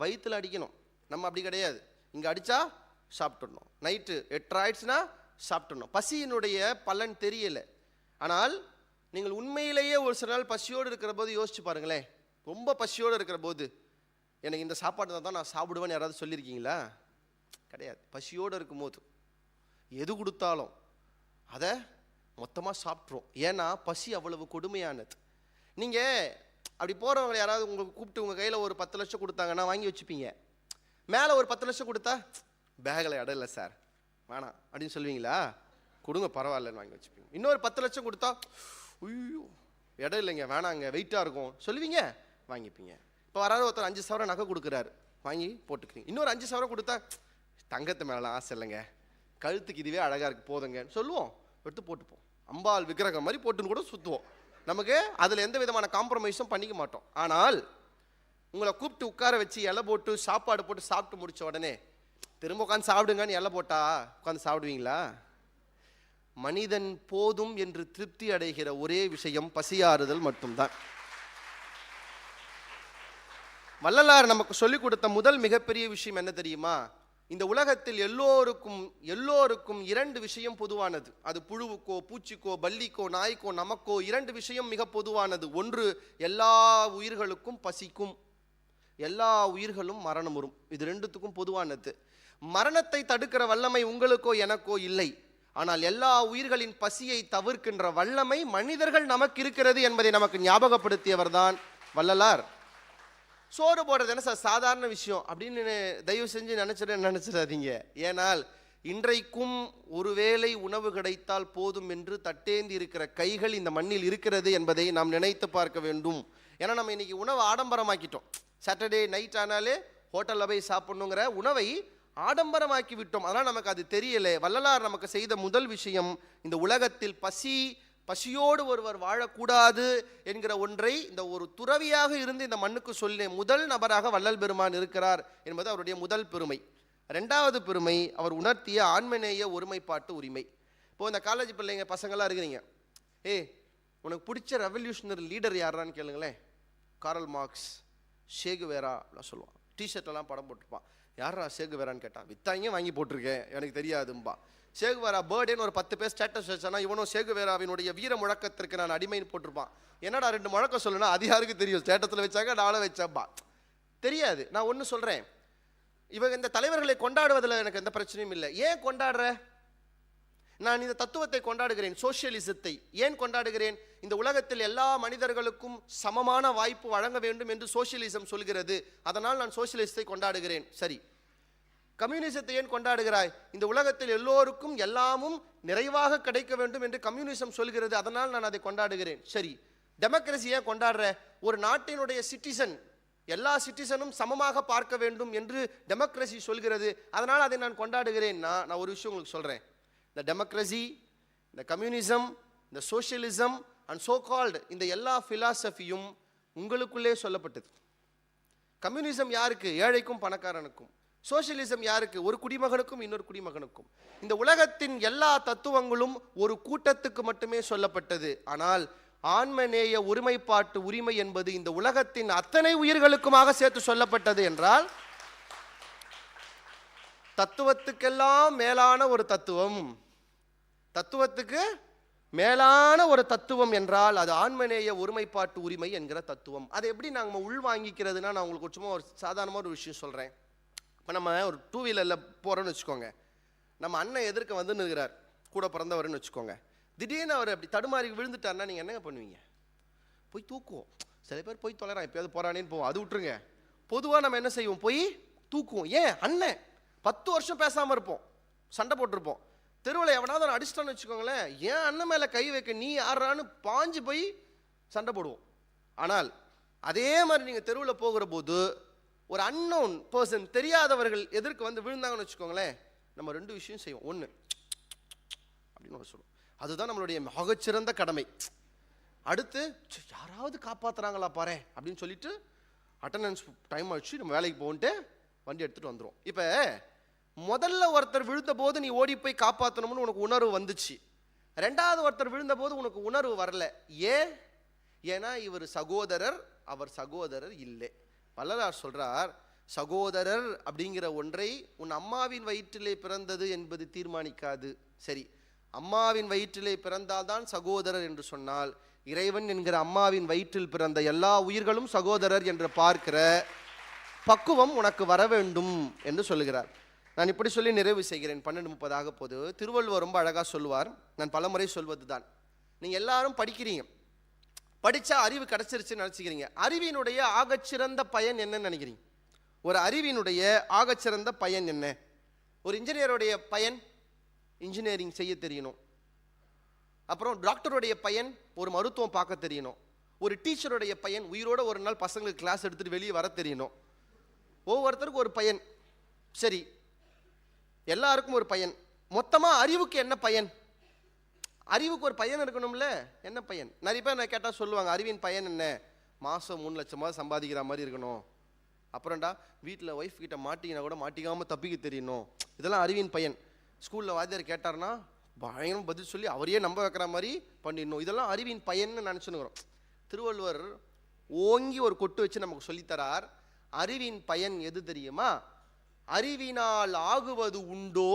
வயிற்றில் அடிக்கணும். நம்ம அப்படி கிடையாது, இங்கே அடித்தா சாப்பிட்டுடணும். நைட்டு 8:30 ஆயிடுச்சுன்னா சாப்பிட்டுடணும். பசியினுடைய பலன் தெரியலை. ஆனால் நீங்கள் உண்மையிலேயே ஒரு சில நாள் பசியோடு இருக்கிற போது யோசிச்சு பாருங்களேன், ரொம்ப பசியோடு இருக்கிற போது எனக்கு இந்த சாப்பாடு தான் நான் சாப்பிடுவேன்னு யாராவது சொல்லியிருக்கீங்களா? கிடையாது. பசியோடு இருக்கும் போது எது கொடுத்தாலும் அதை மொத்தமாக சாப்பிட்ருவோம். ஏன்னா பசி அவ்வளவு கொடுமையானது. நீங்கள் அப்படி போகிறவங்க யாராவது உங்களுக்கு கூப்பிட்டு உங்கள் கையில் ஒரு 10 லட்சம் கொடுத்தாங்கன்னா வாங்கி வச்சுப்பீங்க. மேலே ஒரு 10 லட்சம் கொடுத்தா பேக்கில் இடம் இல்லை சார் வேணாம் அப்படின்னு சொல்லுவீங்களா? கொடுங்க பரவாயில்லன்னு வாங்கி வச்சுப்பீங்க. இன்னொரு 10 லட்சம் கொடுத்தா ஐயோ இடம் இல்லைங்க வேணாங்க வெயிட்டாக இருக்கும் சொல்லுவீங்க, வாங்கிப்பீங்க. இப்போ வராது ஒருத்தர் 5,000 நகை கொடுக்குறாரு, வாங்கி போட்டுக்கிறீங்க. இன்னொரு 5,000 கொடுத்தா தங்கத்தை மேலாம் ஆசை இல்லைங்க, கழுத்துக்கு இதுவே அழகாக இருக்குது போதுங்கன்னு சொல்லுவோம், எடுத்து போட்டுப்போம். அம்பாள் விக்கிரகம் மாதிரி போட்டுன்னு கூட சுற்றுவோம். நமக்கு அதில் எந்த விதமான காம்ப்ரமைஸும் பண்ணிக்க மாட்டோம். ஆனால் உங்களை கூப்பிட்டு உட்கார வச்சு இலை போட்டு சாப்பாடு போட்டு சாப்பிட்டு முடித்த உடனே திரும்ப உட்காந்து சாப்பிடுங்கன்னு இலை போட்டா உட்காந்து சாப்பிடுவீங்களா? மனிதன் போதும் என்று திருப்தி அடைகிற ஒரே விஷயம் பசியாறுதல் மட்டும்தான். வள்ளலார் நமக்கு சொல்லிக் கொடுத்த முதல் மிகப்பெரிய விஷயம் என்ன தெரியுமா? இந்த உலகத்தில் எல்லோருக்கும் 2 விஷயம் பொதுவானது. அது புழுவுக்கோ பூச்சிக்கோ பல்லிக்கோ நாய்க்கோ நமக்கோ 2 விஷயம் மிக பொதுவானது. ஒன்று, எல்லா உயிர்களுக்கும் பசிக்கும், எல்லா உயிர்களும் மரணம் வரும். இது 2த்துக்கும் பொதுவானது. மரணத்தை தடுக்கிற வல்லமை உங்களுக்கோ எனக்கோ இல்லை. ஆனால் எல்லா உயிர்களின் பசியை தவிர்க்கின்ற வல்லமை மனிதர்கள் நமக்கு இருக்கிறது என்பதை நமக்கு ஞாபகப்படுத்தியவர் தான் வள்ளலார். சோறு போடுறது என்ன சார் சாதாரண விஷயம் அப்படின்னு தயவு செஞ்சு நினைச்சிடாதீங்க. ஏனால் இன்றைக்கும் ஒருவேளை உணவு கிடைத்தால் போதும் என்று தட்டேந்தி இருக்கிற கைகள் இந்த மண்ணில் இருக்கிறது என்பதை நாம் நினைத்து பார்க்க வேண்டும். ஏன்னா நம்ம இன்னைக்கு உணவை ஆடம்பரமாக்கிட்டோம். சாட்டர்டே நைட் ஆனாலே ஹோட்டலில் போய் சாப்பிடணுங்கிற உணவை ஆடம்பரமாக்கி விட்டோம். அதனால் நமக்கு அது தெரியலை. வள்ளலார் நமக்கு செய்த முதல் விஷயம், இந்த உலகத்தில் பசி பசியோடு ஒருவர் வாழக்கூடாது என்கிற ஒன்றை இந்த ஒரு துறவியாக இருந்து இந்த மண்ணுக்கு சொல்லிய முதல் நபராக வள்ளல் பெருமான் இருக்கிறார் என்பது அவருடைய முதல் பெருமை. ரெண்டாவது பெருமை, அவர் உணர்த்திய ஆன்மநேய ஒருமைப்பாட்டு உரிமை. இப்போது இந்த காலேஜ் பிள்ளைங்க பசங்களாம் இருக்கிறீங்க, உனக்கு பிடிச்ச ரெவல்யூஷனரி லீடர் யாரான்னு கேளுங்களேன். காரல் மார்க்ஸ், ஷேகுவேரா அப்படிலாம் சொல்லுவான். டிஷர்ட்லாம் படம் போட்டிருப்பான். யாரா ஷேகுவேரான்னு கேட்டான், வித்தாங்க வாங்கி போட்டிருக்கேன் எனக்கு தெரியாதும்பா. ஷேகுவேரா பர்த்டேன்னு ஒரு 10 பேர் ஸ்டேட்டஸ் வச்சானா இவனும் ஷேகுவேராவினுடைய வீர முழக்கத்திற்கு நான் அடிமைன்னு போட்டிருப்பான். என்னடா 2 முழக்கம் சொல்லணும், அது யாருக்கு தெரியும்? ஸ்டேட்டஸில் வச்சாங்க, நாளை வச்சாப்பா தெரியாது. நான் ஒன்று சொல்கிறேன், இவங்க இந்த தலைவர்களை கொண்டாடுவதில் எனக்கு எந்த பிரச்சனையும் இல்லை. ஏன் கொண்டாடுற? நான் இந்த தத்துவத்தை கொண்டாடுகிறேன், சோசியலிசத்தை ஏன் கொண்டாடுகிறேன்? இந்த உலகத்தில் எல்லா மனிதர்களுக்கும் சமமான வாய்ப்பு வழங்க வேண்டும் என்று சோசியலிசம் சொல்கிறது, அதனால் நான் சோசியலிசத்தை கொண்டாடுகிறேன். சரி, கம்யூனிசத்தை ஏன் கொண்டாடுகிறாய்? இந்த உலகத்தில் எல்லோருக்கும் எல்லாமும் நிறைவாக கிடைக்க வேண்டும் என்று கம்யூனிசம் சொல்கிறது, அதனால் நான் அதை கொண்டாடுகிறேன். சரி, டெமோக்ரஸி ஏன் கொண்டாடுற? ஒரு நாட்டினுடைய சிட்டிசன் எல்லா சிட்டிசனும் சமமாக பார்க்க வேண்டும் என்று டெமோக்ரஸி சொல்கிறது, அதனால் அதை நான் கொண்டாடுகிறேன். நான் ஒரு விஷயம் உங்களுக்கு சொல்கிறேன், இந்த டெமோக்ரஸி, இந்த கம்யூனிசம், இந்த சோஷியலிசம் அண்ட் சோ கால்டு இந்த எல்லா ஃபிலாசபியும் உங்களுக்குள்ளே சொல்லப்பட்டது. கம்யூனிசம் யாருக்கு? ஏழைக்கும் பணக்காரனுக்கும். சோஷியலிசம் யாருக்கு? ஒரு குடிமகனுக்கும் இன்னொரு குடிமகனுக்கும். இந்த உலகத்தின் எல்லா தத்துவங்களும் ஒரு கூட்டத்துக்கு மட்டுமே சொல்லப்பட்டது. ஆனால் ஆன்மநேய ஒருமைப்பாட்டு உரிமை என்பது இந்த உலகத்தின் அத்தனை உயிர்களுக்குமாக சேர்த்து சொல்லப்பட்டது என்றால், தத்துவத்துக்கெல்லாம் மேலான ஒரு தத்துவம், தத்துவத்துக்கு மேலான ஒரு தத்துவம் என்றால் அது ஆன்மநேய ஒருமைப்பாட்டு உரிமை என்கிற தத்துவம். அதை எப்படி நாங்கள் உள்வாங்கிக்கிறதுனா, நான் உங்களுக்கு சும்மா ஒரு சாதாரணமாக ஒரு விஷயம் சொல்கிறேன். இப்போ நம்ம ஒரு 2 வீலரில் போகிறோன்னு வச்சுக்கோங்க, நம்ம அண்ணன் எதிர்க்க வந்து நிற்கிறார், கூட பிறந்தவர்னு வச்சுக்கோங்க. திடீர்னு அவர் அப்படி தடுமாறி விழுந்துட்டார்னா நீங்கள் என்னங்க பண்ணுவீங்க? போய் தூக்குவோம். சில பேர் போய் தொலைறான், எப்போயாவது போகிறானேன்னு போவோம், அது விட்டுருங்க. பொதுவாக நம்ம என்ன செய்வோம்? போய் தூக்குவோம். ஏன்? அண்ணன் 10 வருஷம் பேசாமல் இருப்போம், சண்டை போட்டிருப்போம். தெருவில் எவனாவது அடிச்சிட்டான்னு வச்சுக்கோங்களேன், ஏன் அண்ணன் மேலே கை வைக்க நீ யாரான்னு பாஞ்சு போய் சண்டை போடுவோம். ஆனால் அதே மாதிரி நீங்கள் தெருவில் போகிற போது ஒரு அன்னோன் பர்சன், தெரியாதவர்கள் எதிர்க்கு வந்து விழுந்தாங்கன்னு வச்சுக்கோங்களேன், நம்ம 2 விஷயம் செய்வோம். ஒன்று அப்படின்னு சொல்லுவோம், அதுதான் நம்மளுடைய மிகச்சிறந்த கடமை. அடுத்து யாராவது காப்பாற்றுறாங்களா பாரு அப்படின்னு சொல்லிட்டு அட்டண்டன்ஸ் டைம் ஆச்சு, நம்ம வேலைக்கு போன்ட்டு வண்டி எடுத்துகிட்டு வந்துடும். இப்போ முதல்ல ஒருத்தர் விழுந்த போது நீ ஓடி போய் காப்பாற்றணும்னு உனக்கு உணர்வு வந்துச்சு. ரெண்டாவது ஒருத்தர் விழுந்த போது உனக்கு உணர்வு வரல. ஏன்னா இவர் சகோதரர், அவர் சகோதரர் இல்லை. வள்ளலார் சொல்றார், சகோதரர் அப்படிங்கிற ஒன்றை உன் அம்மாவின் வயிற்றிலே பிறந்தது என்பது தீர்மானிக்காது. சரி, அம்மாவின் வயிற்றிலே பிறந்தால்தான் சகோதரர் என்று சொன்னால், இறைவன் என்கிற அம்மாவின் வயிற்றில் பிறந்த எல்லா உயிர்களும் சகோதரர் என்று பார்க்கிற பக்குவம் உனக்கு வர வேண்டும் என்று சொல்லுகிறார். நான் இப்படி சொல்லி நிறைவு செய்கிறேன். 12:30 ஆக போது. திருவள்ளுவர் ரொம்ப அழகாக சொல்லுவார், நான் பலமுறை சொல்வது தான். நீங்கள் எல்லாரும் படிக்கிறீங்க, படித்தா அறிவு கிடச்சிருச்சுன்னு நினச்சிக்கிறீங்க. அறிவினுடைய ஆகச்சிறந்த பயன் என்னன்னு நினைக்கிறீங்க? ஒரு அறிவினுடைய ஆகச்சிறந்த பயன் என்ன? ஒரு இன்ஜினியருடைய பயன் இன்ஜினியரிங் செய்ய தெரியணும். அப்புறம் டாக்டருடைய பயன் ஒரு மருத்துவம் பார்க்க தெரியணும். ஒரு டீச்சருடைய பயன் உயிரோட ஒரு நாள் பசங்களுக்கு கிளாஸ் எடுத்துகிட்டு வெளியே வர தெரியணும். ஒவ்வொருத்தருக்கும் ஒரு பயன். சரி, எல்லாருக்கும் ஒரு பயன். மொத்தமாக அறிவுக்கு என்ன பயன்? அறிவுக்கு ஒரு பயன் இருக்கணும்ல, என்ன பயன்? நிறைய பேர் நான் கேட்டால் சொல்லுவாங்க, அறிவின் பயன் என்ன? மாதம் 3 லட்சமாக சம்பாதிக்கிற மாதிரி இருக்கணும். அப்புறம்டா வீட்டில் ஒய்ஃப் கிட்ட மாட்டிக்கினா கூட மாட்டிக்காமல் தப்பிக்க தெரியணும். இதெல்லாம் அறிவின் பயன். ஸ்கூலில் வாத்தியார் கேட்டார்னா பயங்கரம் பதில் சொல்லி அவரையே நம்ப வைக்கிற மாதிரி பண்ணிடணும். இதெல்லாம் அறிவின் பயன்னு நினச்சுன்னுக்கிறோம். திருவள்ளுவர் ஓங்கி ஒரு கொட்டு வச்சு நமக்கு சொல்லித்தரார். அறிவின் பயன் எது தெரியுமா? அறிவினால் ஆகுவது உண்டோ.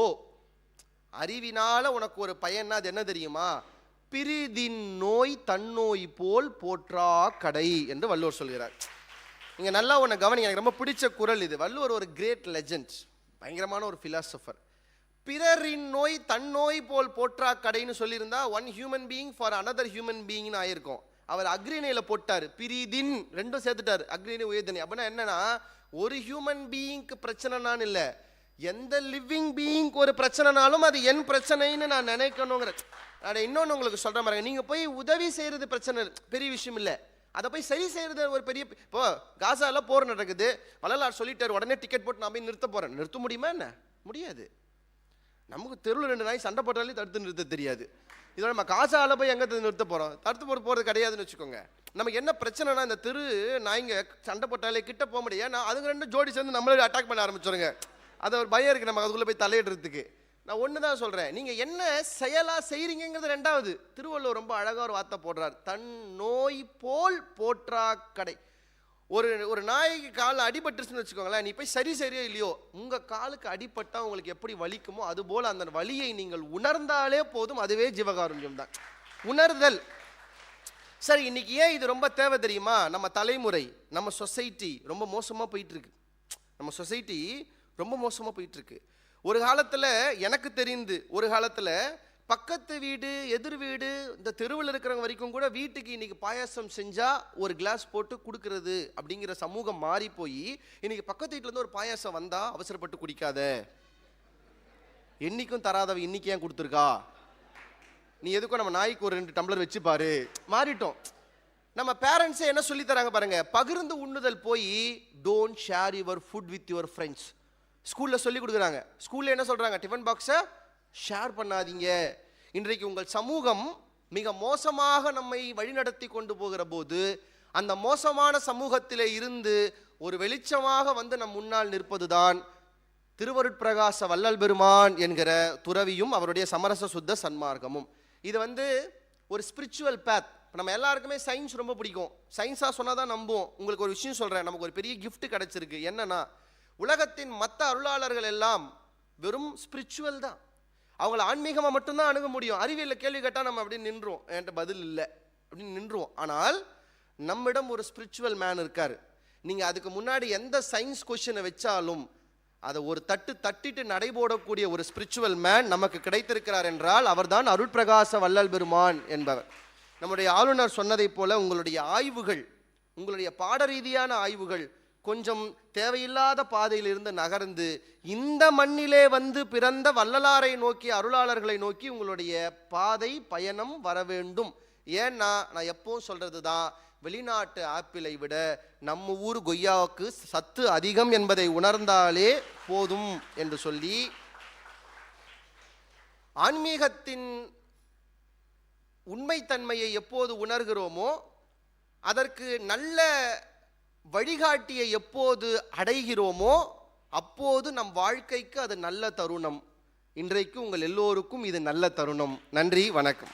அறிவினால உனக்கு ஒரு பயன்னா அது என்ன தெரியுமா? பிரிதின் நோய் தன்னோய் போல் போற்றா கடை என்று வள்ளுவர் சொல்கிறார். நீங்கள் நல்லா உன்னை கவனிங்க, எனக்கு ரொம்ப பிடிச்ச குறள் இது. வள்ளுவர் ஒரு கிரேட் லெஜண்ட், பயங்கரமான ஒரு ஃபிலாசபர். பிறரின் நோய் தன்னோய் போல் போற்றா கடைன்னு சொல்லியிருந்தா one human being for another human பீயிங்னு ஆயிருக்கும். அவர் அக்ரிணையில் போட்டார், பிரிதின் ரெண்டும் சேர்த்துட்டார், அக்ரிணை உயர்தனி. அப்படின்னா என்னன்னா, ஒரு ஹியூமன் பீயிங்க்கு பிரச்சனைனான்னு இல்லை, எந்த லிவிங் பீயிங்க்கு ஒரு பிரச்சனைனாலும் அது என் பிரச்சனைன்னு நான் நினைக்கணுங்கிற. நான் இன்னொன்று உங்களுக்கு சொல்கிற மாதிரி, நீங்கள் போய் உதவி செய்கிறது பிரச்சனை பெரிய விஷயம் இல்லை, அதை போய் சரி செய்கிறது ஒரு பெரிய. இப்போ காசாவில் போர் நடக்குது, வள்ளலார் சொல்லிட்டார், உடனே டிக்கெட் போட்டு நான் போய் நிறுத்த போகிறேன். நிறுத்த முடியுமா என்ன? முடியாது. நமக்கு தெருவில் 2 நாய் சண்டை போட்டாலே தடுத்து நிறுத்த தெரியாது. இதோட நம்ம காசால போய் எங்கே நிறுத்த போகிறோம்? தடுத்து போகிறது கிடையாதுன்னு வச்சுக்கோங்க. நமக்கு என்ன பிரச்சனைனா, இந்த தெரு நாய்ங்க சண்டை போட்டாலே கிட்ட போக முடியாது. ஏன்னா அதுங்க 2 ஜோடி சேர்ந்து நம்மளே அட்டாக் பண்ண ஆரம்பிச்சிடுங்க. அது ஒரு பயம் இருக்குது நமக்கு அதுக்குள்ளே போய் தலையிடுறதுக்கு. நான் ஒன்று தான் சொல்கிறேன், நீங்கள் என்ன செயலாக செய்கிறீங்கிறது ரெண்டாவது. திருவள்ளுவர் ரொம்ப அழகாக ஒரு வார்த்தை போடுறார், தன் நோய் போல் போற்றா கடை. ஒரு நாய்க்கு காலில் அடிபட்டுருச்சுன்னு வச்சுக்கோங்களேன், நீ போய் சரியா இல்லையோ, உங்கள் காலுக்கு அடிபட்டால் உங்களுக்கு எப்படி வலிக்குமோ அதுபோல் அந்த வலியை நீங்கள் உணர்ந்தாலே போதும், அதுவே ஜீவகாருண்யம் தான். உணர்தல். சரி, இன்னைக்கு ஏன் இது ரொம்ப தேவை தெரியுமா? நம்ம தலைமுறை, நம்ம சொசைட்டி ரொம்ப மோசமாக போயிட்டுருக்கு. நம்ம சொசைட்டி ரொம்ப மோசமாக போயிட்டுருக்கு. ஒரு காலத்தில் எனக்கு தெரிந்து, ஒரு காலத்தில் பக்கத்து வீடு, எதிர் வீடு, இந்த தெருவில் இருக்கிறவங்க வரைக்கும் கூட வீட்டுக்கு இன்னைக்கு பாயாசம் செஞ்சால் ஒரு கிளாஸ் போட்டு கொடுக்கறது அப்படிங்கிற சமூகம் மாறி போய், இன்னைக்கு பக்கத்து வீட்டிலேருந்து ஒரு பாயாசம் வந்தால் அவசரப்பட்டு குடிக்காத, என்னைக்கும் தராதவ இன்னைக்கு ஏன் கொடுத்துருக்கா, நீ எதுக்கும் நம்ம நாய்க்கு ஒரு 2 டம்ளர் வச்சு பாரு. மாறிட்டோம். நம்ம பேரண்ட்ஸே என்ன சொல்லி தராங்க பாருங்க, பகிர்ந்து உண்ணுதல் போய் don't share your food with your friends. ஸ்கூலில் சொல்லி கொடுக்குறாங்க. ஸ்கூலில் என்ன சொல்கிறாங்க, டிஃபன் பாக்ஸை ஷேர் பண்ணாதீங்க. இன்றைக்கு உங்கள் சமூகம் மிக மோசமாக நம்மை வழிநடத்தி கொண்டு போகிற போது, அந்த மோசமான சமூகத்திலே இருந்து ஒரு வெளிச்சமாக வந்து நம் முன்னால் நிற்பதுதான் திருவருட்பிரகாச வள்ளல் பெருமான் என்கிற துறவியும் அவருடைய சமரச சுத்த சன்மார்க்கமும். இது வந்து ஒரு ஸ்பிரிச்சுவல் பேத். நம்ம எல்லாருக்குமே சயின்ஸ் ரொம்ப பிடிக்கும். சயின்ஸாக சொன்னால் தான் நம்புவோம். உங்களுக்கு ஒரு விஷயம் சொல்கிறேன், நமக்கு ஒரு பெரிய கிஃப்ட் கிடச்சிருக்கு. என்னன்னா, உலகத்தின் மற்ற அருளாளர்கள் எல்லாம் வெறும் ஸ்பிரிச்சுவல் தான். அவங்கள ஆன்மீகமாக மட்டும்தான் அணுக முடியும். அறிவியலில் கேள்வி கேட்டால் நம்ம அப்படின்னு நின்றுவோம், என்கிட்ட பதில் இல்லை அப்படின்னு நின்றுவோம். ஆனால் நம்மிடம் ஒரு ஸ்பிரிச்சுவல் மேன் இருக்கார். நீங்கள் அதுக்கு முன்னாடி எந்த சயின்ஸ் கொஸ்டினை வச்சாலும் அதை ஒரு தட்டிட்டு நடைபோடக்கூடிய ஒரு ஸ்பிரிச்சுவல் மேன் நமக்கு கிடைத்திருக்கிறார் என்றால் அவர்தான் அருட்பிரகாச வள்ளல் பெருமான் என்பவர். நம்முடைய ஆளுநர் சொன்னதை போல உங்களுடைய ஆய்வுகள், உங்களுடைய பாட ரீதியான ஆய்வுகள் கொஞ்சம் தேவையில்லாத பாதையிலிருந்து நகர்ந்து இந்த மண்ணிலே வந்து பிறந்த வள்ளலாரை நோக்கி, அருளாளர்களை நோக்கி உங்களுடைய பாதை பயணம் வர வேண்டும். ஏன்னா நான் எப்பவும் சொல்றது தான், வெளிநாட்டு ஆப்பிளை விட நம்ம ஊர் கொய்யாவுக்கு சத்து அதிகம் என்பதை உணர்ந்தாலே போதும் என்று சொல்லி, ஆன்மீகத்தின் உண்மைத்தன்மையை எப்போது உணர்கிறோமோ, அதற்கு நல்ல வழிகாட்டியை எப்போது அடைகிறோமோ அப்போது நம் வாழ்க்கைக்கு அது நல்ல தருணம். இன்றைக்கு உங்கள் எல்லோருக்கும் இது நல்ல தருணம். நன்றி, வணக்கம்.